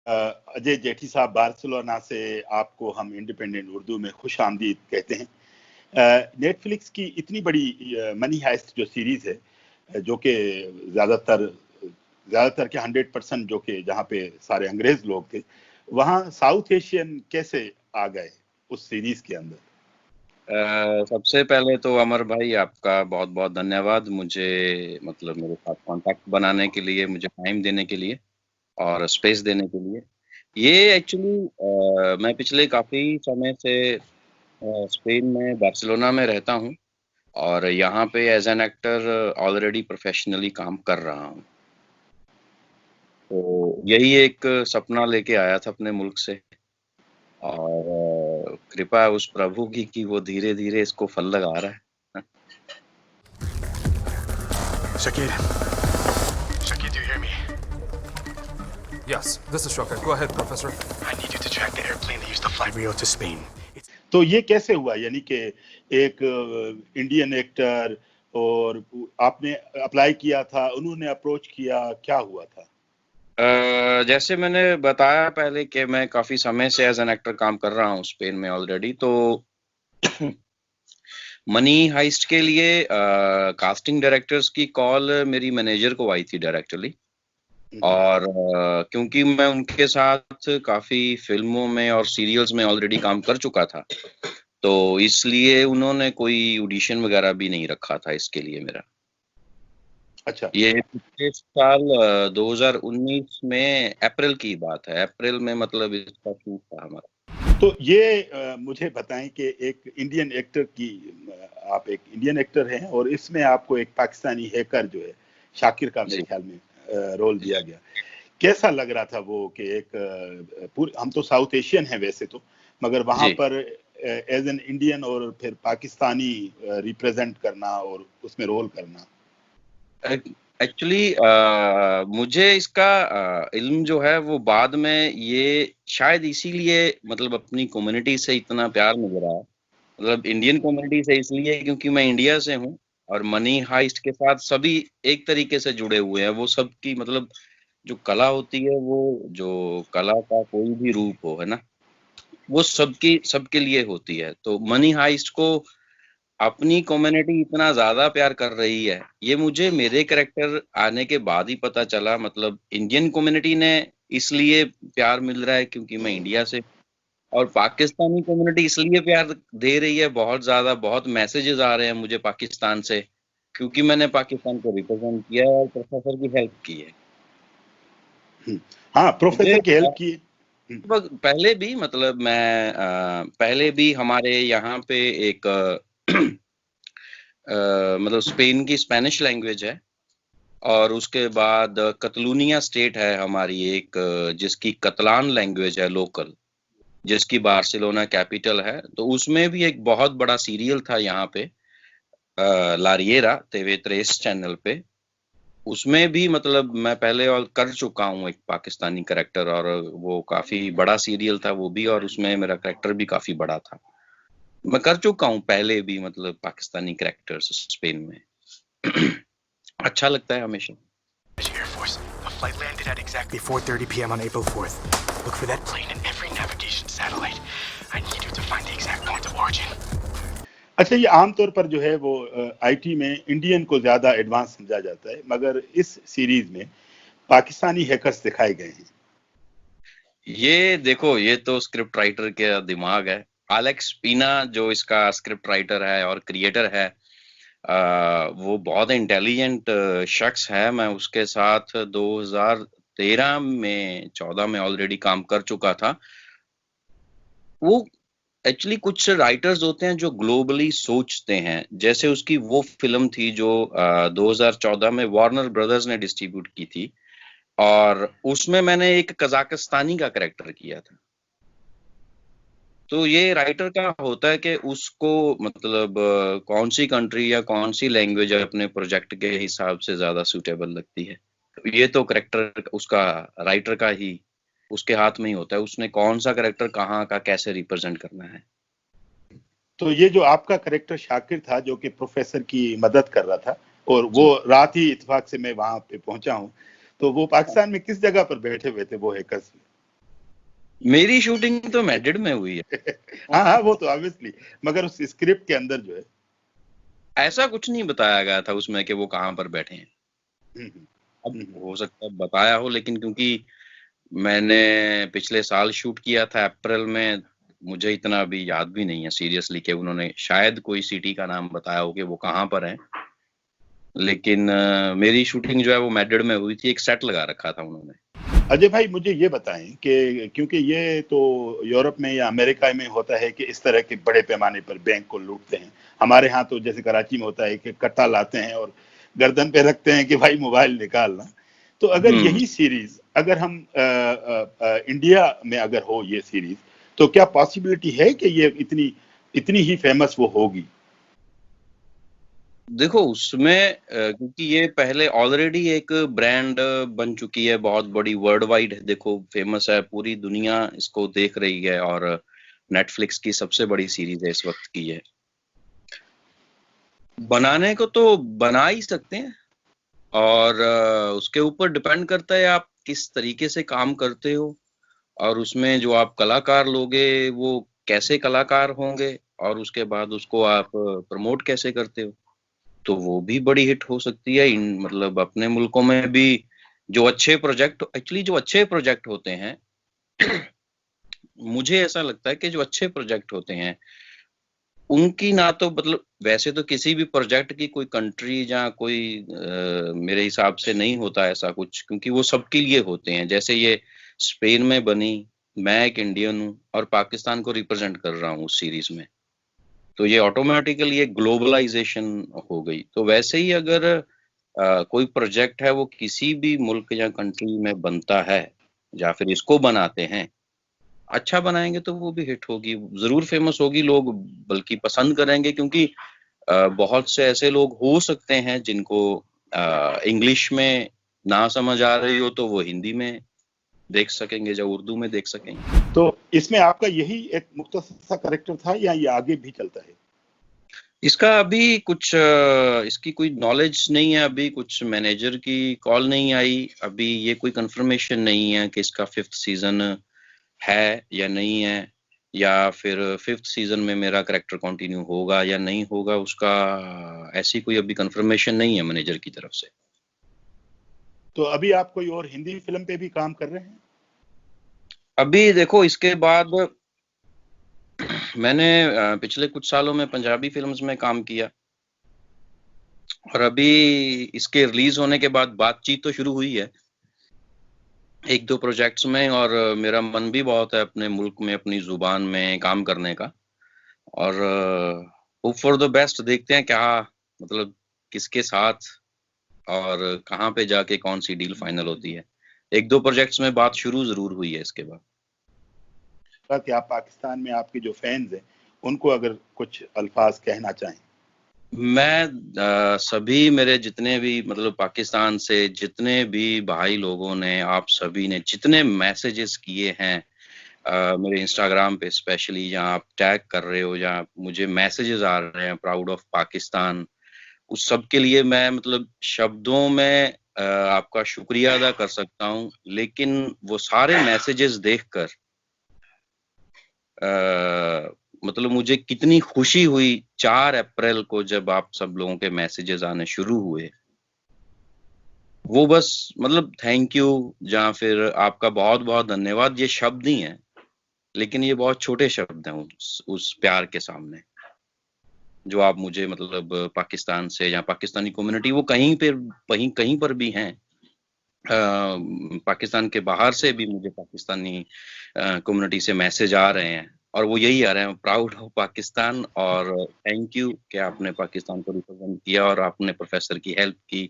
अजय जेठी साहब, बार्सिलोना से आपको हम इंडिपेंडेंट उर्दू में खुश आमदीद कहते हैं। नेटफ्लिक्स की इतनी बड़ी मनी हाइस्ट जो सीरीज है, जो कि ज़्यादातर के 100% जो कि जहाँ पे सारे अंग्रेज लोग थे, वहाँ साउथ एशियन कैसे आ गए उस सीरीज के अंदर? सबसे पहले तो अमर भाई आपका बहुत बहुत धन्यवाद, मुझे मतलब मेरे साथ कांटेक्ट बनाने के लिए, मुझे टाइम देने के लिए और स्पेस देने के लिए। ये एक्चुअली मैं पिछले काफ़ी समय से स्पेन में बार्सिलोना में रहता हूँ और यहाँ पे as an actor already professionally काम कर रहा हूँ। तो यही एक सपना लेके आया था अपने मुल्क से और कृपा उस प्रभु की कि वो धीरे धीरे इसको फल लगा रहा है। Shakir, do you hear me? Yes, this is Shokar. Go ahead, Professor. I need you to track the airplane that used to fly Rio to Spain. तो ये कैसे हुआ, यानी कि एक इंडियन एक्टर और आपने अप्लाई किया था, उन्होंने अप्रोच किया, क्या हुआ था? जैसे मैंने बताया पहले कि मैं काफ़ी समय से एज एन एक्टर काम कर रहा हूँ स्पेन में ऑलरेडी, तो मनी हाइस्ट के लिए कास्टिंग डायरेक्टर्स की कॉल मेरी मैनेजर को आई थी डायरेक्टली। और क्योंकि मैं उनके साथ काफ़ी फिल्मों में और सीरियल्स में ऑलरेडी काम कर चुका था, तो इसलिए उन्होंने कोई ऑडिशन वगैरह भी नहीं रखा था इसके लिए मेरा। अच्छा, ये पिछले साल 2019 में अप्रैल की बात है, अप्रैल में मतलब इसका शूट था हमारा। तो ये मुझे बताएं कि एक इंडियन एक्टर की, आप एक इंडियन एक्टर हैं और इसमें आपको एक पाकिस्तानी हैकर जो है शाकिर का मेरे ख्याल में रोल दिया गया, कैसा लग रहा था वो कि एक पूरे, हम तो साउथ एशियन हैं वैसे तो, मगर वहां पर एज एन इंडियन और फिर पाकिस्तानी रिप्रेजेंट करना और उसमें रोल करना? एक्चुअली मुझे इसका इल्म जो है वो बाद में, ये शायद इसीलिए मतलब अपनी कम्युनिटी से इतना प्यार मिल रहा है, मतलब इंडियन कम्युनिटी से इसलिए क्योंकि मैं इंडिया से हूँ और मनी हाइस्ट के साथ सभी एक तरीके से जुड़े हुए हैं। वो सबकी मतलब जो कला होती है, वो जो कला का कोई भी रूप हो, है ना, वो सबके लिए होती है। तो मनी हाइस्ट को अपनी कम्युनिटी इतना ज्यादा प्यार कर रही है, ये मुझे मेरे कैरेक्टर आने के बाद ही पता चला। मतलब इंडियन कम्युनिटी ने इसलिए प्यार मिल रहा है क्योंकि मैं इंडिया से, और पाकिस्तानी कम्युनिटी इसलिए प्यार दे रही है बहुत ज्यादा, बहुत मैसेजेस आ रहे हैं मुझे पाकिस्तान से क्योंकि मैंने पाकिस्तान को रिप्रेजेंट किया है और प्रोफेसर की हेल्प की है। हाँ, प्रोफेसर की हेल्प की। पहले भी मतलब मैं पहले भी हमारे यहाँ पे एक मतलब स्पेन की स्पेनिश लैंग्वेज है और उसके बाद कतलूनिया स्टेट है हमारी एक, जिसकी कतलान लैंग्वेज है लोकल, जिसकी बार्सिलोना कैपिटल है। तो उसमें भी एक बहुत बड़ा सीरियल था यहाँ पे, लारिएरा TV3 चैनल पे। उसमें भी मतलब मैं पहले और कर चुका हूँ एक पाकिस्तानी कैरेक्टर, और वो काफी बड़ा सीरियल था वो भी, और उसमें मेरा कैरेक्टर भी काफी बड़ा था। मैं कर चुका हूँ पहले भी मतलब पाकिस्तानी कैरेक्टर्स स्पेन में। अच्छा लगता है हमेशा। Air Force. The flight landed at exactly 4:30 p.m. on April 4th. Look for that plane in every navigation satellite. I need you to find the exact point of origin. अच्छा, ये आमतौर पर जो है वो आईटी में इंडियन को ज्यादा एडवांस समझा जाता है, मगर इस सीरीज में पाकिस्तानी हैकर्स दिखाए गए हैं। ये देखो, ये तो स्क्रिप्ट राइटर के दिमाग है। एलेक्स पीना जो इसका स्क्रिप्ट राइटर है और क्रिएटर है, वो बहुत इंटेलिजेंट शख्स है। मैं उसके साथ 2013 में 14 में ऑलरेडी काम कर चुका था। वो एक्चुअली कुछ राइटर्स होते हैं जो ग्लोबली सोचते हैं, जैसे उसकी वो फिल्म थी जो 2014 में वार्नर ब्रदर्स ने डिस्ट्रीब्यूट की थी, और उसमें मैंने एक कजाकिस्तानी का कैरेक्टर किया था। तो ये राइटर का होता है कि उसको मतलब कौन सी कंट्री या कौन सी लैंग्वेज अपने प्रोजेक्ट के हिसाब से ज्यादा सूटेबल लगती है। तो ये तो कैरेक्टर उसका, राइटर का ही उसके हाथ में ही होता है, उसने कौन सा कैरेक्टर कहाँ का कैसे रिप्रेजेंट करना है। तो ये जो आपका कैरेक्टर शाकिर था जो कि प्रोफेसर की मदद कर रहा था, और वो रात ही इत्तेफाक से मैं वहां पे पहुंचा हूं, तो वो पाकिस्तान में किस जगह पर बैठे हुए थे वो हैकर्स? मेरी शूटिंग तो मैड्रिड में हुई है। हाँ हाँ, वो तो ऑब्वियसली, मगर उस स्क्रिप्ट के अंदर जो है ऐसा कुछ नहीं बताया गया था उसमें कि वो कहाँ पर बैठे हैं। हम्म, अब हम्म, हो सकता है बताया हो, लेकिन क्योंकि मैंने पिछले साल शूट किया था अप्रैल में, मुझे इतना अभी याद भी नहीं है सीरियसली कि उन्होंने शायद कोई सिटी का नाम बताया हो कि वो कहाँ पर है। लेकिन मेरी शूटिंग जो है वो मैड्रिड में हुई थी, एक सेट लगा रखा था उन्होंने। अजय भाई मुझे ये बताएं कि क्योंकि ये तो यूरोप में या अमेरिका में होता है कि इस तरह के बड़े पैमाने पर बैंक को लूटते हैं। हमारे यहाँ तो जैसे कराची में होता है कि कट्टा लाते हैं और गर्दन पे रखते हैं कि भाई मोबाइल निकालना। तो अगर यही सीरीज अगर हम इंडिया में अगर हो ये सीरीज, तो क्या पॉसिबिलिटी है कि ये इतनी इतनी ही फेमस वो होगी? देखो उसमें क्योंकि ये पहले ऑलरेडी एक ब्रांड बन चुकी है, बहुत बड़ी, वर्ल्ड वाइड देखो फेमस है, पूरी दुनिया इसको देख रही है, और नेटफ्लिक्स की सबसे बड़ी सीरीज है इस वक्त की है। बनाने को तो बना ही सकते हैं, और उसके ऊपर डिपेंड करता है आप किस तरीके से काम करते हो, और उसमें जो आप कलाकार लोगे वो कैसे कलाकार होंगे, और उसके बाद उसको आप प्रमोट कैसे करते हो, तो वो भी बड़ी हिट हो सकती है। मतलब अपने मुल्कों में भी जो अच्छे प्रोजेक्ट, एक्चुअली जो अच्छे प्रोजेक्ट होते हैं मुझे ऐसा लगता है कि जो अच्छे प्रोजेक्ट होते हैं उनकी ना तो मतलब, वैसे तो किसी भी प्रोजेक्ट की कोई कंट्री या कोई मेरे हिसाब से नहीं होता ऐसा कुछ, क्योंकि वो सबके लिए होते हैं। जैसे ये स्पेन में बनी, मैं एक इंडियन हूँ और पाकिस्तान को रिप्रेजेंट कर रहा हूँ उस सीरीज में, तो ये ऑटोमेटिकली एक ग्लोबलाइजेशन हो गई। तो वैसे ही अगर कोई प्रोजेक्ट है वो किसी भी मुल्क या कंट्री में बनता है, या फिर इसको बनाते हैं, अच्छा बनाएंगे तो वो भी हिट होगी, जरूर फेमस होगी, लोग बल्कि पसंद करेंगे, क्योंकि बहुत से ऐसे लोग हो सकते हैं जिनको इंग्लिश में ना समझ आ रही हो तो वो हिंदी में देख सकेंगे या उर्दू में देख सकेंगे। तो इसमें आपका यही एक मुख्तसर सा कैरेक्टर था या ये आगे भी चलता है? इसका अभी कुछ इसकी कोई नॉलेज नहीं है, अभी कुछ मैनेजर की कॉल नहीं आई, अभी ये कोई कंफर्मेशन नहीं है कि इसका 5th सीजन है या नहीं है, या फिर 5th सीजन में मेरा कैरेक्टर कंटिन्यू होगा या नहीं होगा, उसका ऐसी कोई अभी कंफर्मेशन नहीं है मैनेजर की तरफ से। तो अभी आप कोई और हिंदी फिल्म पे भी काम कर रहे हैं? अभी देखो इसके बाद मैंने पिछले कुछ सालों में पंजाबी फिल्म्स में काम किया, और अभी इसके रिलीज होने के बाद बातचीत तो शुरू हुई है एक दो प्रोजेक्ट्स में, और मेरा मन भी बहुत है अपने मुल्क में अपनी जुबान में काम करने का, और होप फॉर द बेस्ट, देखते हैं क्या मतलब किसके साथ और कहाँ पे जाके कौन सी डील फाइनल होती है। एक दो प्रोजेक्ट्स में बात शुरू जरूर हुई है इसके बाद। कि आप पाकिस्तान में आपके जो फैंस हैं उनको अगर कुछ अल्फाज कहना चाहें। मैं सभी मेरे जितने भी मतलब पाकिस्तान से जितने भी भाई लोगों ने, आप सभी ने जितने मैसेजेस किए हैं मेरे इंस्टाग्राम पे स्पेशली, जहाँ आप टैग कर रहे हो, जहाँ मुझे मैसेजेस आ रहे हैं प्राउड ऑफ पाकिस्तान, उस सब के लिए मैं मतलब शब्दों में आपका शुक्रिया अदा कर सकता हूँ। लेकिन वो सारे मैसेजेस देखकर मतलब मुझे कितनी खुशी हुई 4 अप्रैल को जब आप सब लोगों के मैसेजेस आने शुरू हुए, वो बस मतलब थैंक यू या फिर आपका बहुत बहुत धन्यवाद, ये शब्द नहीं है, लेकिन ये बहुत छोटे शब्द हैं उस प्यार के सामने जो आप मुझे मतलब पाकिस्तान से या पाकिस्तानी कम्युनिटी, वो कहीं पर भी हैं, पाकिस्तान के बाहर से भी मुझे पाकिस्तानी कम्युनिटी से मैसेज आ रहे हैं, और वो यही आ रहे हैं, प्राउड ऑफ पाकिस्तान और थैंक यू कि आपने पाकिस्तान को रिप्रेजेंट किया और आपने प्रोफेसर की हेल्प की,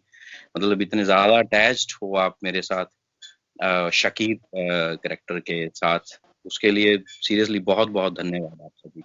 मतलब इतने ज्यादा अटैच्ड हो आप मेरे साथ शकीब कैरेक्टर के साथ, उसके लिए सीरियसली बहुत बहुत धन्यवाद आप सभी।